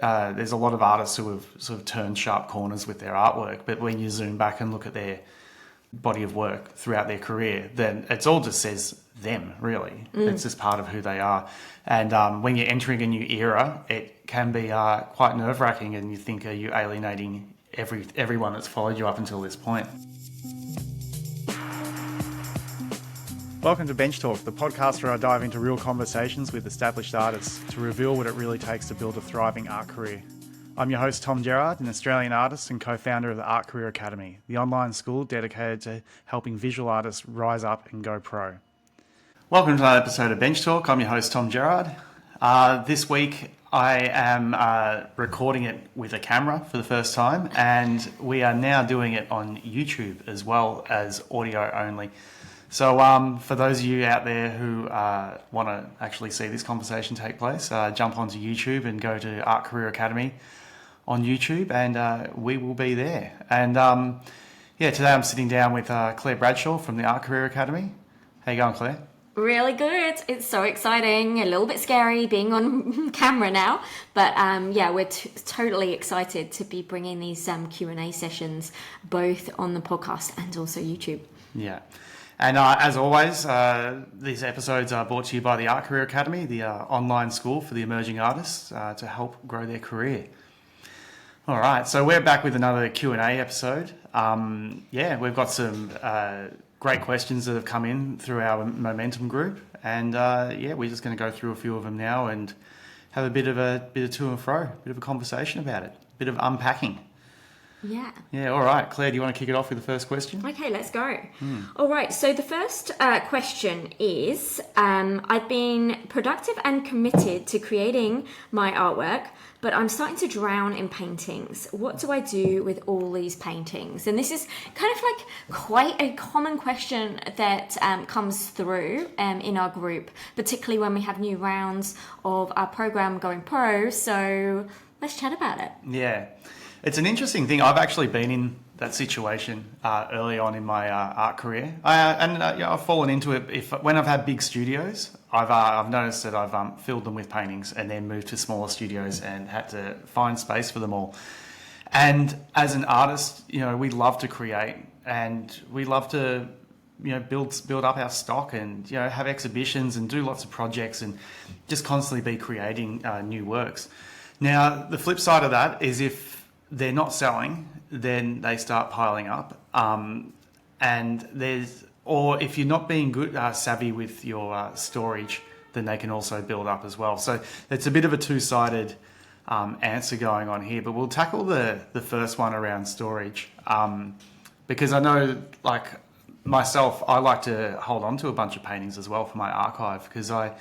there's a lot of artists who have sort of turned sharp corners with their artwork, but when you zoom back and look at their body of work throughout their career, then it's all just says them, really. It's just part of who they are. And when you're entering a new era, it can be quite nerve-wracking, and you think, are you alienating everyone that's followed you up until this point? Welcome to Bench Talk, the podcast where I dive into real conversations with established artists to reveal what it really takes to build a thriving art career. I'm your host, Tom Gerrard, an Australian artist and co-founder of the Art Career Academy, the online school dedicated to helping visual artists rise up and go pro. Welcome to another episode of Bench Talk. I'm your host, Tom Gerrard. This week I am recording it with a camera for the first time, and we are now doing it on YouTube as well as audio only. So for those of you out there who want to actually see this conversation take place, jump onto YouTube and go to Art Career Academy on YouTube, and we will be there. And today I'm sitting down with Claire Bradshaw from the Art Career Academy. How you going, Claire? Really good. It's so exciting, a little bit scary being on camera now, but we're totally excited to be bringing these Q&A sessions both on the podcast and also YouTube. Yeah. And as always, these episodes are brought to you by the Art Career Academy, the online school for the emerging artists to help grow their career. All right, so we're back with another Q&A episode. We've got some great questions that have come in through our Momentum group, and we're just going to go through a few of them now and have a bit of to and fro, a bit of a conversation about it, a bit of unpacking. Yeah. Yeah, all right. Claire, do you want to kick it off with the first question? Okay, let's go. All right, so the first question is, I've been productive and committed to creating my artwork, but I'm starting to drown in paintings. What do I do with all these paintings? And this is kind of like quite a common question that comes through in our group, particularly when we have new rounds of our program going pro. So let's chat about it. Yeah. It's an interesting thing. I've actually been in that situation early on in my art career, I've fallen into it. When I've had big studios, I've noticed that I've filled them with paintings and then moved to smaller studios and had to find space for them all. And as an artist, we love to create and we love to build up our stock and have exhibitions and do lots of projects and just constantly be creating new works. Now, the flip side of that is if they're not selling, then they start piling up. Or if you're not being good savvy with your storage, then they can also build up as well. So it's a bit of a two-sided answer going on here, but we'll tackle the first one around storage. Because I know, like myself, I like to hold on to a bunch of paintings as well for my archive, because I've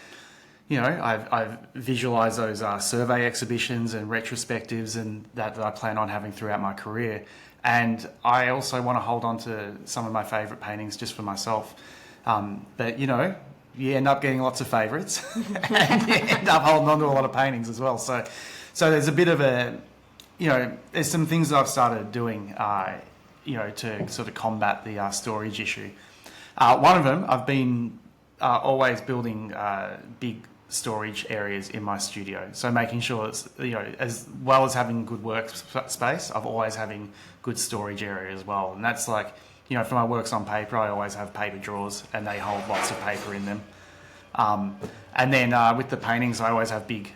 visualised those survey exhibitions and retrospectives and that I plan on having throughout my career. And I also want to hold on to some of my favourite paintings just for myself. But, you end up getting lots of favourites and you end up holding on to a lot of paintings as well. So there's a bit of there's some things that I've started doing, to sort of combat the storage issue. One of them, I've been always building big storage areas in my studio, so making sure it's as well as having good workspace, I've always having good storage area as well. And that's like for my works on paper, I always have paper drawers and they hold lots of paper in them. And then with the paintings, I always have big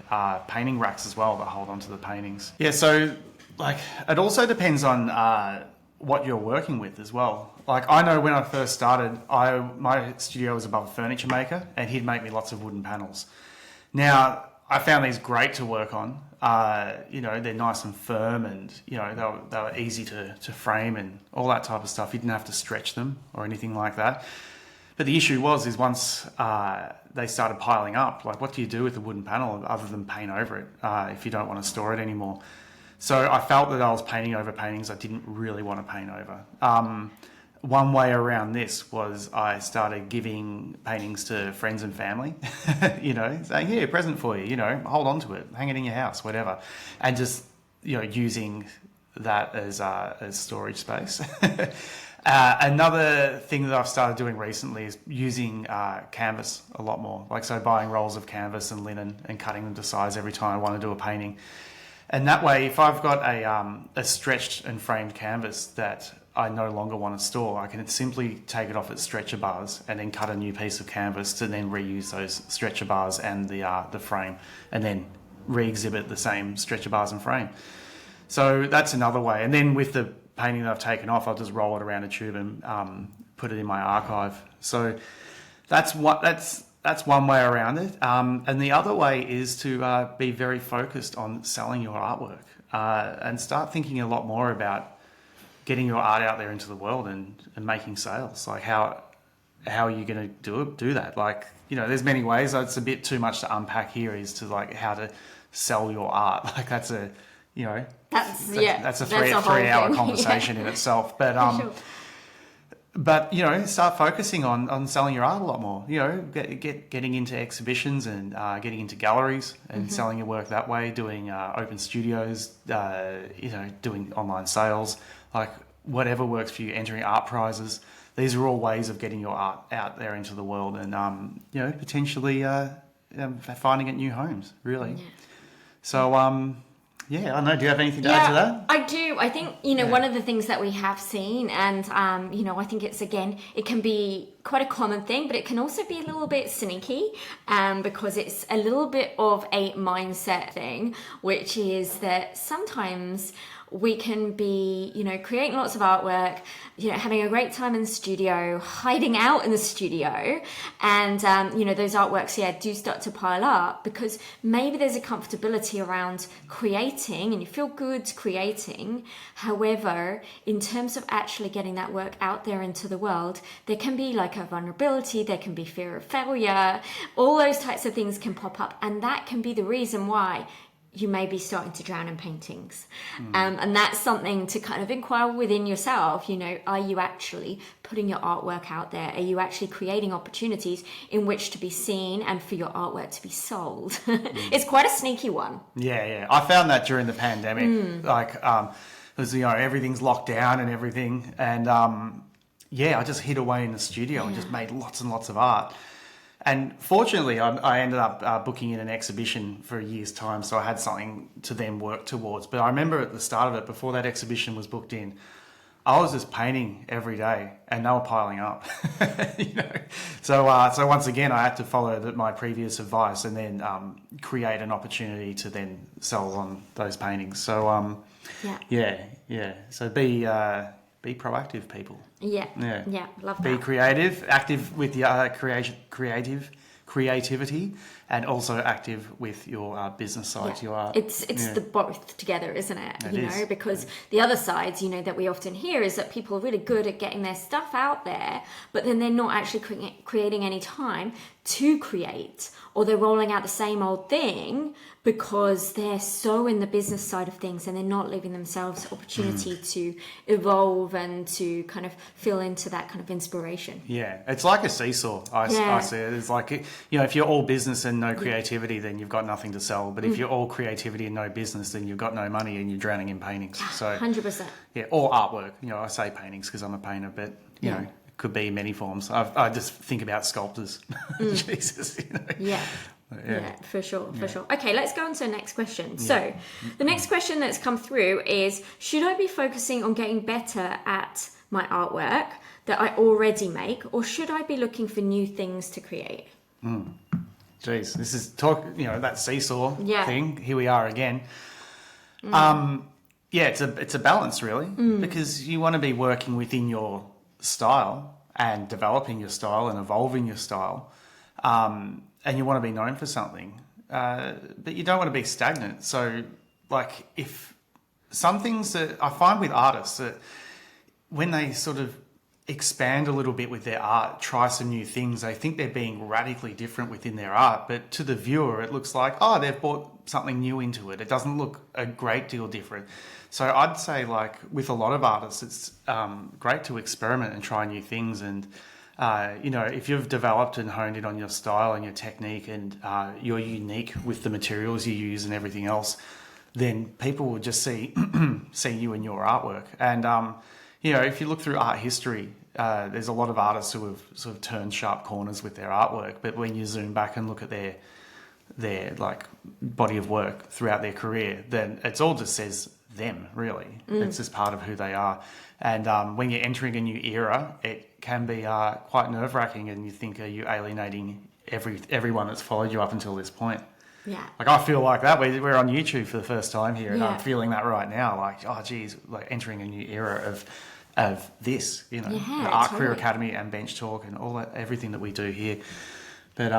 painting racks as well that hold onto the paintings. Yeah, so like it also depends on what you're working with as well. Like I know when I first started, my studio was above a furniture maker and he'd make me lots of wooden panels. Now, I found these great to work on. They're nice and firm and, they were easy to frame and all that type of stuff. You didn't have to stretch them or anything like that. But the issue is once they started piling up, like what do you do with a wooden panel other than paint over it if you don't want to store it anymore? So I felt that I was painting over paintings I didn't really want to paint over. One way around this was I started giving paintings to friends and family, saying, here, present for you, hold on to it, hang it in your house, whatever. And just, using that as storage space. Another thing that I've started doing recently is using canvas a lot more. Like, so buying rolls of canvas and linen and cutting them to size every time I want to do a painting. And that way, if I've got a stretched and framed canvas that I no longer want to store, I can simply take it off its stretcher bars and then cut a new piece of canvas to then reuse those stretcher bars and the frame, and then re-exhibit the same stretcher bars and frame. So that's another way. And then with the painting that I've taken off, I'll just roll it around a tube and put it in my archive. So that's one way around it. And the other way is to be very focused on selling your artwork and start thinking a lot more about getting your art out there into the world and making sales. Like how are you going to do that? Like, there's many ways. It's a bit too much to unpack here as to like how to sell your art. Like that's a three-hour conversation in itself. But Sure. But start focusing on selling your art a lot more. Getting into exhibitions and getting into galleries and selling your work that way. Doing open studios. Doing online sales. Like whatever works for you. Entering art prizes. These are all ways of getting your art out there into the world and potentially finding it new homes. Really. Yeah. So yeah, I don't know. Do you have anything to add to that? I do. I think, one of the things that we have seen, and, I think it can be quite a common thing, but it can also be a little bit sneaky because it's a little bit of a mindset thing, which is that sometimes we can be, creating lots of artwork, having a great time in the studio, hiding out in the studio. And, those artworks, do start to pile up because maybe there's a comfortability around creating and you feel good creating. However, in terms of actually getting that work out there into the world, there can be like a vulnerability, there can be fear of failure, all those types of things can pop up. And that can be the reason why you may be starting to drown in paintings. And that's something to kind of inquire within yourself. Are you actually putting your artwork out there? Are you actually creating opportunities in which to be seen and for your artwork to be sold? It's quite a sneaky one. Yeah. I found that during the pandemic. Like, because, everything's locked down and everything. And, I just hid away in the studio and just made lots and lots of art. And fortunately, I ended up booking in an exhibition for a year's time, so I had something to then work towards. But I remember at the start of it, before that exhibition was booked in, I was just painting every day, and they were piling up. So once again, I had to follow my previous advice and then create an opportunity to then sell on those paintings. So So be proactive, people. Yeah, love that. Be creative, active with the creativity, and also active with your business side. It's the both together, isn't it? Because the other sides, that we often hear is that people are really good at getting their stuff out there, but then they're not actually creating any time to create, or they're rolling out the same old thing because they're so in the business side of things and they're not leaving themselves opportunity to evolve and to kind of feel into that kind of inspiration. Yeah, it's like a seesaw. I see it. It's like, if you're all business and no creativity, then you've got nothing to sell. But if you're all creativity and no business, then you've got no money and you're drowning in paintings. So 100%. Yeah, or artwork. I say paintings because I'm a painter, but, it could be many forms. I just think about sculptors. Jesus, Yeah, for sure. Okay, let's go on to the next question. So the next question that's come through is, should I be focusing on getting better at my artwork that I already make, or should I be looking for new things to create? Jeez, this is that seesaw thing. Here we are again. It's a balance really, because you want to be working within your style and developing your style and evolving your style, and you want to be known for something, but you don't want to be stagnant. So, like, if some things that I find with artists that when they sort of expand a little bit with their art, try some new things, they think they're being radically different within their art, but to the viewer it looks like, they've brought something new into it. It doesn't look a great deal different. So I'd say, like, with a lot of artists, it's great to experiment and try new things. And if you've developed and honed in on your style and your technique, and you're unique with the materials you use and everything else, then people will just see you in your artwork. And if you look through art history, there's a lot of artists who have sort of turned sharp corners with their artwork. But when you zoom back and look at their like body of work throughout their career, then it's all just says them, really. It's just part of who they are. And when you're entering a new era, it can be quite nerve-wracking, and you think, are you alienating everyone that's followed you up until this point? Yeah. Like, I feel like that. We're on YouTube for the first time here, and Yeah. I'm feeling that right now. Like, oh, geez, like entering a new era of this, you know, Yeah, the Art Career totally. Academy and Bench Talk and all that, everything that we do here. But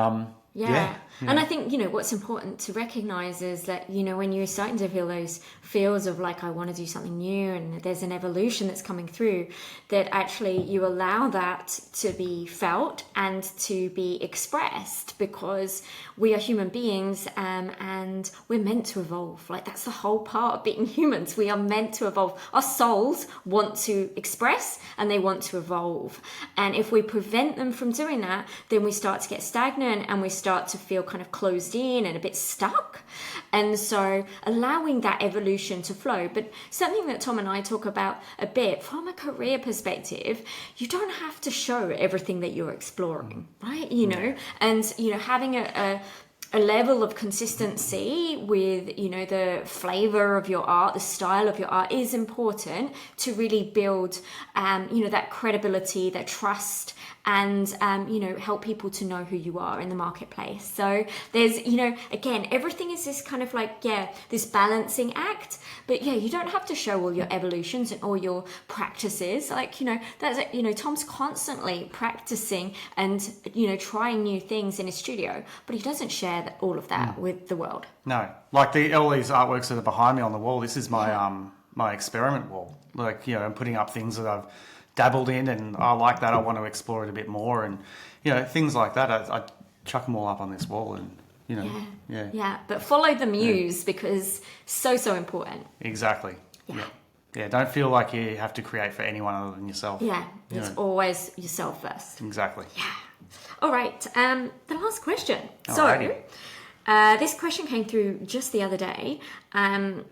Yeah. you And know. I think, what's important to recognize is that, when you're starting to feel those feels of like, I want to do something new and there's an evolution that's coming through, that actually you allow that to be felt and to be expressed, because we are human beings, and we're meant to evolve. Like, that's the whole part of being humans. We are meant to evolve. Our souls want to express and they want to evolve. And if we prevent them from doing that, then we start to get stagnant and we start to feel kind of closed in and a bit stuck. And so allowing that evolution to flow. But something that Tom and I talk about a bit from a career perspective, you don't have to show everything that you're exploring, right? And having a level of consistency with the flavor of your art, the style of your art, is important to really build that credibility, that trust, and help people to know who you are in the marketplace. So there's again, everything is this kind of like this balancing act, but you don't have to show all your evolutions and all your practices. Like that's Tom's constantly practicing and trying new things in his studio, but he doesn't share all of that with the world. No, like all these artworks that are behind me on the wall. This is my my experiment wall. Like I'm putting up things that I've dabbled in, and I like that. I want to explore it a bit more, and things like that. I chuck them all up on this wall, and Yeah, but follow the muse, because so important. Exactly. Yeah. Don't feel like you have to create for anyone other than yourself. Yeah, it's always yourself first. Exactly. Yeah. All right. The last question. Alrighty. So, this question came through just the other day, and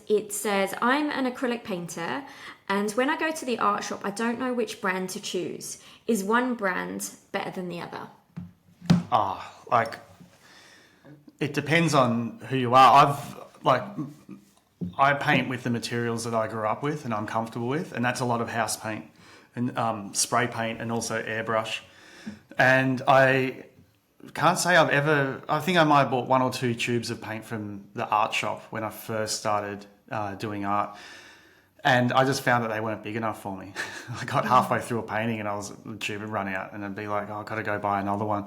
it says, "I'm an acrylic painter, and when I go to the art shop, I don't know which brand to choose. Is one brand better than the other?" Like, it depends on who you are. I paint with the materials that I grew up with and I'm comfortable with, and that's a lot of house paint and spray paint and also airbrush. And I can't say I think I might have bought 1 or 2 tubes of paint from the art shop when I first started doing art. And I just found that they weren't big enough for me. I got halfway through a painting and the tube would run out, and I'd be like, I've got to go buy another one.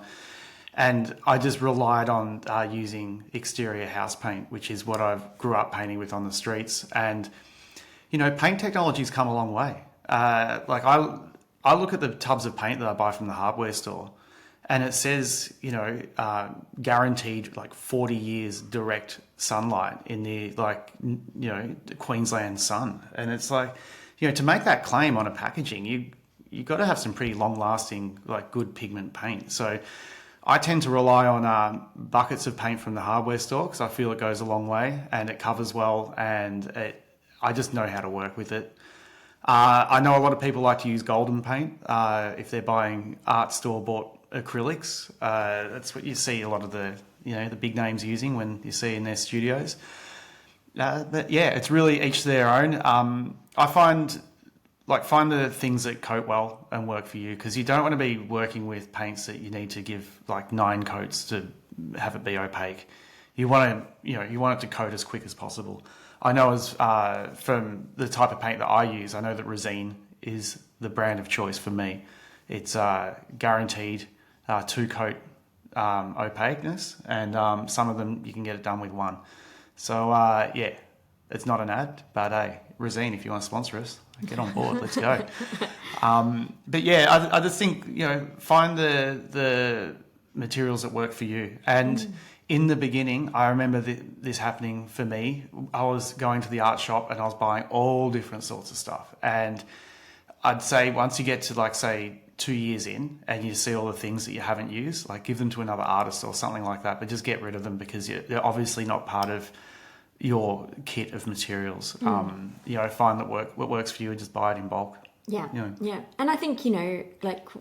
And I just relied on using exterior house paint, which is what I grew up painting with on the streets. And, paint technology's come a long way. I look at the tubs of paint that I buy from the hardware store, and it says, guaranteed 40 years direct sunlight in the Queensland sun. And it's like, to make that claim on a packaging, you got to have some pretty long lasting, good pigment paint. So I tend to rely on buckets of paint from the hardware store, because I feel it goes a long way and it covers well, and I just know how to work with it. I know a lot of people like to use golden paint if they're buying art store bought acrylics. That's what you see a lot of the big names using when you see in their studios. But yeah, it's really each to their own. I find the things that coat well and work for you, because you don't want to be working with paints that you need to give 9 coats to have it be opaque. You want it to coat as quick as possible. I know from the type of paint that I use, I know that Resine is the brand of choice for me. It's guaranteed 2-coat opaqueness, and some of them you can get it done with 1. So it's not an ad, but hey, Resine, if you want to sponsor us, get on board. Let's go. But yeah, I just think find the materials that work for you. And in the beginning, I remember this happening for me. I was going to the art shop and I was buying all different sorts of stuff. And I'd say once you get to say 2 years in and you see all the things that you haven't used, give them to another artist or something like that, but just get rid of them, because they're obviously not part of your kit of materials. Find what works for you and just buy it in bulk. Yeah. And I think,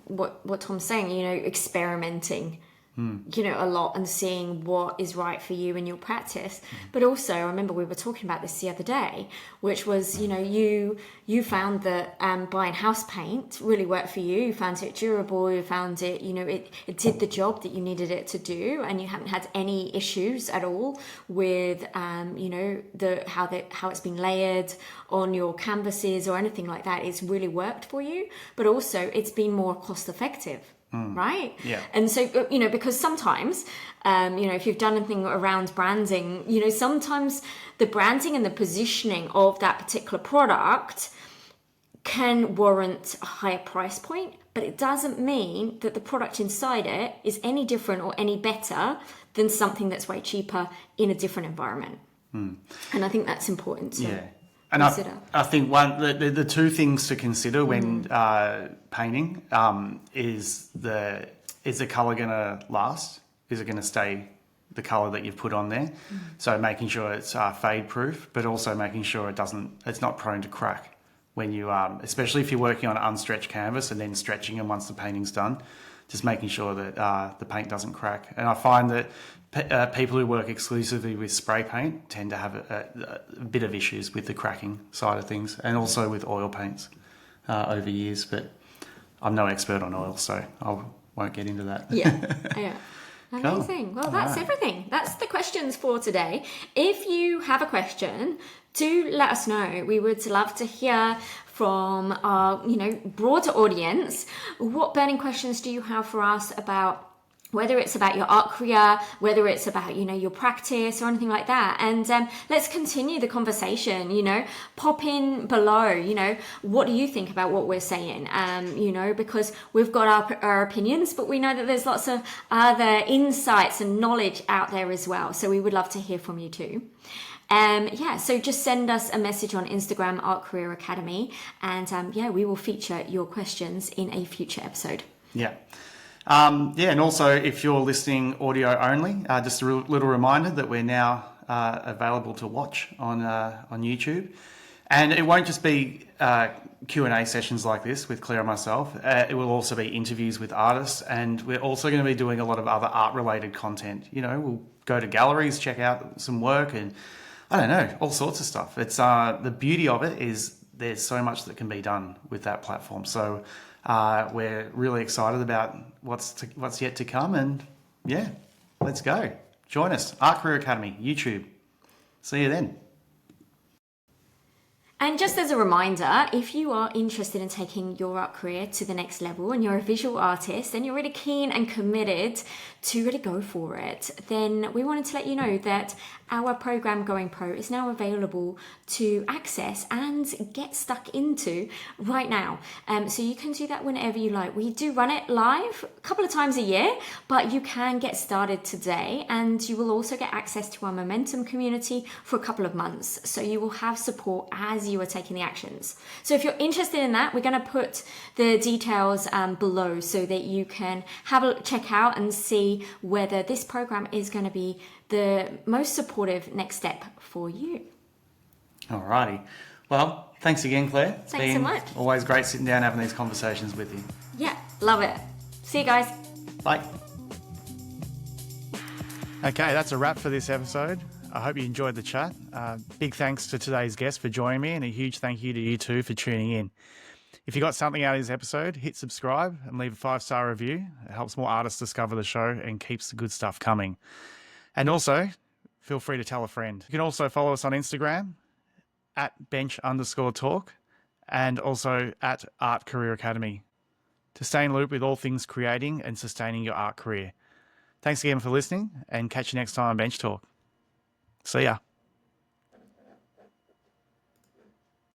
what Tom's saying, experimenting a lot and seeing what is right for you in your practice. But also, I remember we were talking about this the other day, which was, you found that buying house paint really worked for you. You found it durable. You found it, it did the job that you needed it to do, and you haven't had any issues at all with, how it's been layered on your canvases or anything like that. It's really worked for you, but also it's been more cost effective. Right? Yeah. And so, because sometimes, if you've done anything around branding, sometimes the branding and the positioning of that particular product can warrant a higher price point, but it doesn't mean that the product inside it is any different or any better than something that's way cheaper in a different environment. And I think that's important to And consider. I think the two things to consider when painting is the colour going to last? Is it going to stay the colour that you've put on there? So making sure it's fade proof, but also making sure it's not prone to crack when you, especially if you're working on an unstretched canvas and then stretching them once the painting's done. Just making sure that the paint doesn't crack. And I find that people who work exclusively with spray paint tend to have a bit of issues with the cracking side of things, and also with oil paints over years. But I'm no expert on oil, so I won't get into that. Yeah. Amazing. Well, that's everything. That's the questions for today. If you have a question, do let us know. We would love to hear from our, broader audience. What burning questions do you have for us about, whether it's about your art career, whether it's about, your practice or anything like that. And let's continue the conversation, pop in below, what do you think about what we're saying? Because we've got our opinions, but we know that there's lots of other insights and knowledge out there as well. So we would love to hear from you too. So just send us a message on Instagram, Art Career Academy, and we will feature your questions in a future episode. And also if you're listening audio only, just a little reminder that we're now available to watch on YouTube, and it won't just be Q&A sessions like this with Claire and myself. It will also be interviews with artists, and we're also going to be doing a lot of other art related content. We'll go to galleries, check out some work, and I don't know, all sorts of stuff. It's the beauty of it is there's so much that can be done with that platform. So we're really excited about what's yet to come, and let's go. Join us, Art Career Academy, YouTube. See you then. And just as a reminder, if you are interested in taking your art career to the next level and you're a visual artist and you're really keen and committed to really go for it, then we wanted to let you know that our program Going Pro is now available to access and get stuck into right now. So you can do that whenever you like. We do run it live a couple of times a year, but you can get started today, and you will also get access to our Momentum community for a couple of months. So you will have support as you are taking the actions. So if you're interested in that, we're going to put the details below so that you can have a check out and see whether this program is going to be the most supportive next step for you. Alrighty. Well, thanks again, Claire. It's Thanks so much. Always great sitting down having these conversations with you. Yeah, love it. See you guys. Bye. Okay, that's a wrap for this episode. I hope you enjoyed the chat. Big thanks to today's guest for joining me, and a huge thank you to you too for tuning in. If you got something out of this episode, hit subscribe and leave a 5-star review. It helps more artists discover the show and keeps the good stuff coming. And also, feel free to tell a friend. You can also follow us on Instagram at bench_talk and also at Art Career Academy to stay in loop with all things creating and sustaining your art career. Thanks again for listening, and catch you next time on Bench Talk. See ya.